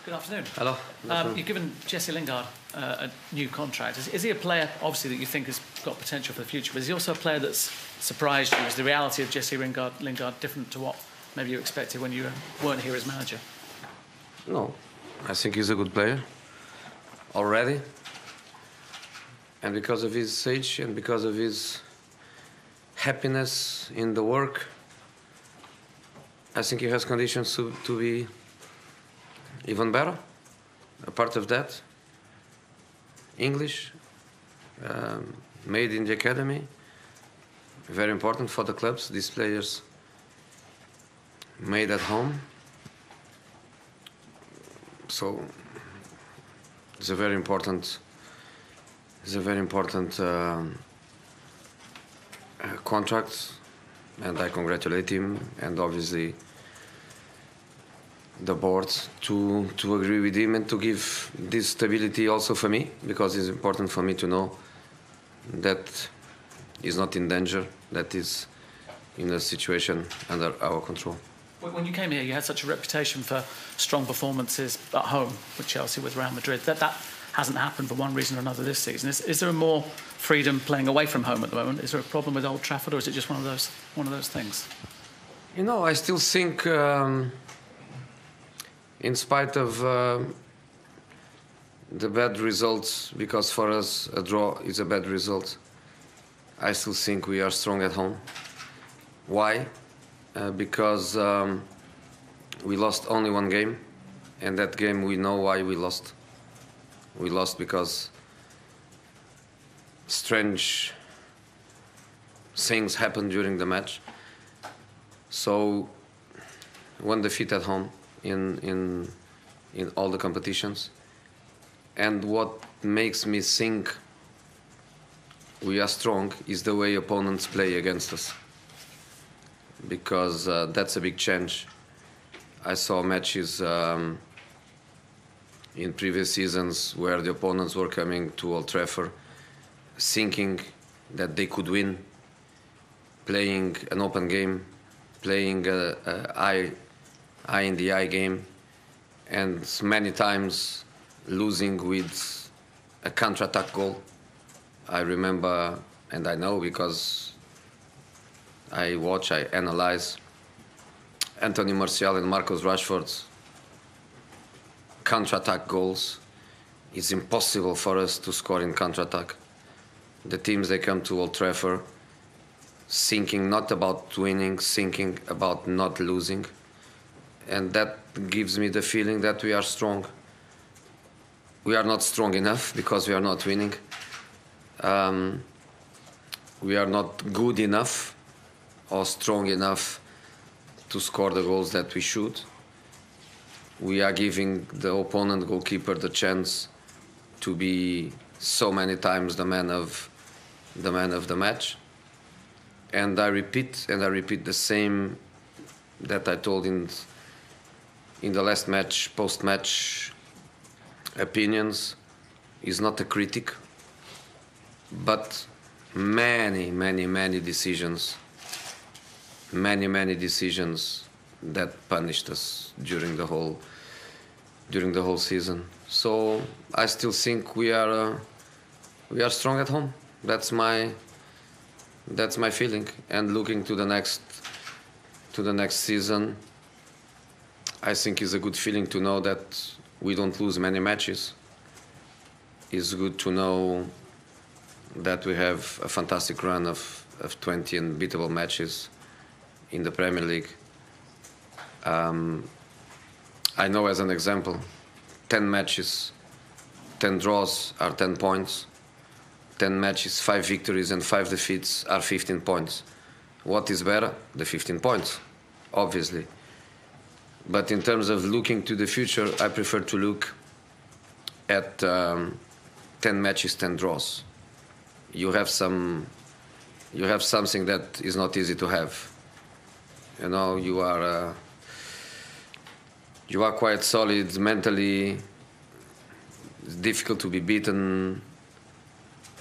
Good afternoon. Hello. You've given Jesse Lingard a new contract. Is he a player, obviously, that you think has got potential for the future, but is he also a player that's surprised you? Is the reality of Jesse Lingard different to what maybe you expected when you weren't here as manager? No, I think he's a good player already. And because of his age and because of his happiness in the work, I think he has conditions to be even better. A part of that, English, made in the academy, very important for the clubs. These players made at home. So it's a very important contract, and I congratulate him and obviously the board to agree with him and to give this stability also for me, because it's important for me to know that he's not in danger, that he's in a situation under our control. When you came here, you had such a reputation for strong performances at home with Chelsea, with Real Madrid. That hasn't happened for one reason or another this season. Is there more freedom playing away from home at the moment? Is there a problem with Old Trafford, or is it just one of those things? You know, I still think, in spite of the bad results, because for us a draw is a bad result, I still think we are strong at home. Why? Because we lost only one game, and that game we know why we lost. We lost because strange things happened during the match. So one defeat at home in all the competitions. And what makes me think we are strong is the way opponents play against us, because that's a big change. I saw matches in previous seasons where the opponents were coming to Old Trafford thinking that they could win, playing an open game, playing a eye-in-the-eye game, and many times losing with a counter-attack goal. I remember, and I know because I watch, I analyze Anthony Martial and Marcus Rashford's counter-attack goals. It's impossible for us to score in counter-attack. The teams, they come to Old Trafford thinking not about winning, thinking about not losing. And that gives me the feeling that we are strong. We are not strong enough because we are not winning. We are not good enough or strong enough to score the goals that we should. We are giving the opponent goalkeeper the chance to be so many times the man of the match. And I repeat the same that I told in the last match, post-match opinions. Is not a critic, but many decisions that punished us during the whole season. So I still think we are strong at home. That's my feeling. And looking to the next season, I think it's a good feeling to know that we don't lose many matches. It's good to know that we have a fantastic run of 20 unbeatable matches in the Premier League. I know, as an example, 10 matches, 10 draws are 10 points. 10 matches, 5 victories and 5 defeats are 15 points. What is better? The 15 points, obviously. But in terms of looking to the future, I prefer to look at 10 matches, 10 draws. You have something that is not easy to have. You know, you are quite solid mentally. It's difficult to be beaten.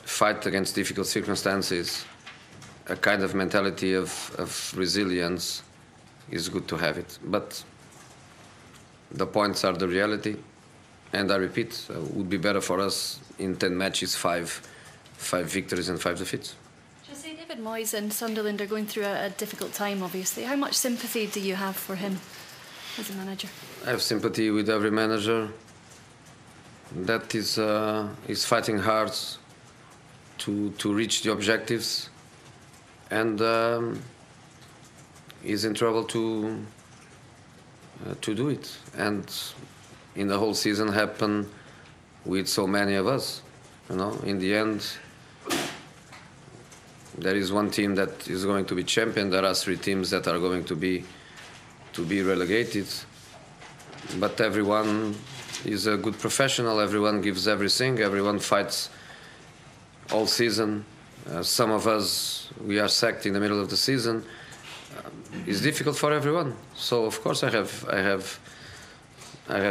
Fight against difficult circumstances. A kind of mentality of resilience is good to have it. But the points are the reality. And I repeat, it would be better for us in 10 matches, five victories and 5 defeats. Jose, David Moyes and Sunderland are going through a difficult time, obviously. How much sympathy do you have for him as a manager? I have sympathy with every manager that is fighting hard to reach the objectives, and is in trouble to do it. And in the whole season happened with so many of us. You know, in the end, there is one team that is going to be champion. There are 3 teams that are going to be relegated. But everyone is a good professional. Everyone gives everything. Everyone fights all season. Some of us, we are sacked in the middle of the season. It's difficult for everyone. So of course I have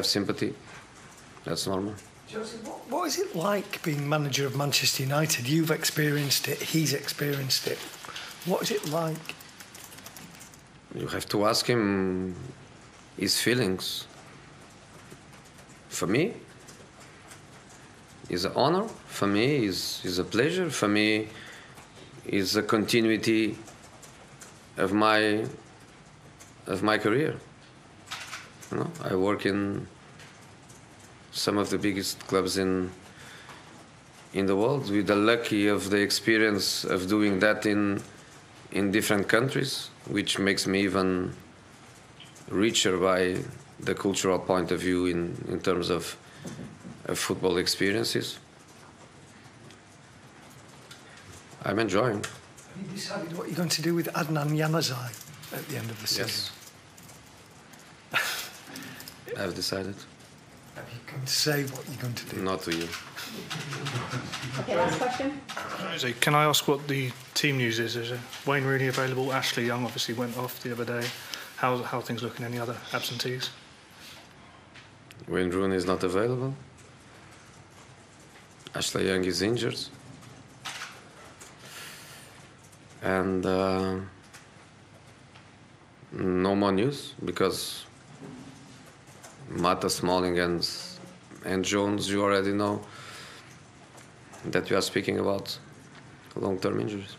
sympathy. That's normal. Jose, what is it like being manager of Manchester United? You've experienced it, he's experienced it. What is it like? You have to ask him his feelings. For me, it's an honor. For me, it's a pleasure. For me, it's a continuity of my career. You know, I work in some of the biggest clubs in the world, with the lucky of the experience of doing that in different countries, which makes me even richer by the cultural point of view in terms of football experiences. I'm enjoying. Have you decided what you're going to do with Adnan Januzaj at the end of the season? Yes. I've decided. Are you going to say what you're going to do? Not to you. Okay, last question. Jose, can I ask what the team news is? Is Wayne Rooney available? Ashley Young obviously went off the other day. How are things looking? Any other absentees? Wayne Rooney is not available. Ashley Young is injured. And no more news, because Mata, Smalling and Jones, you already know that we are speaking about long-term injuries.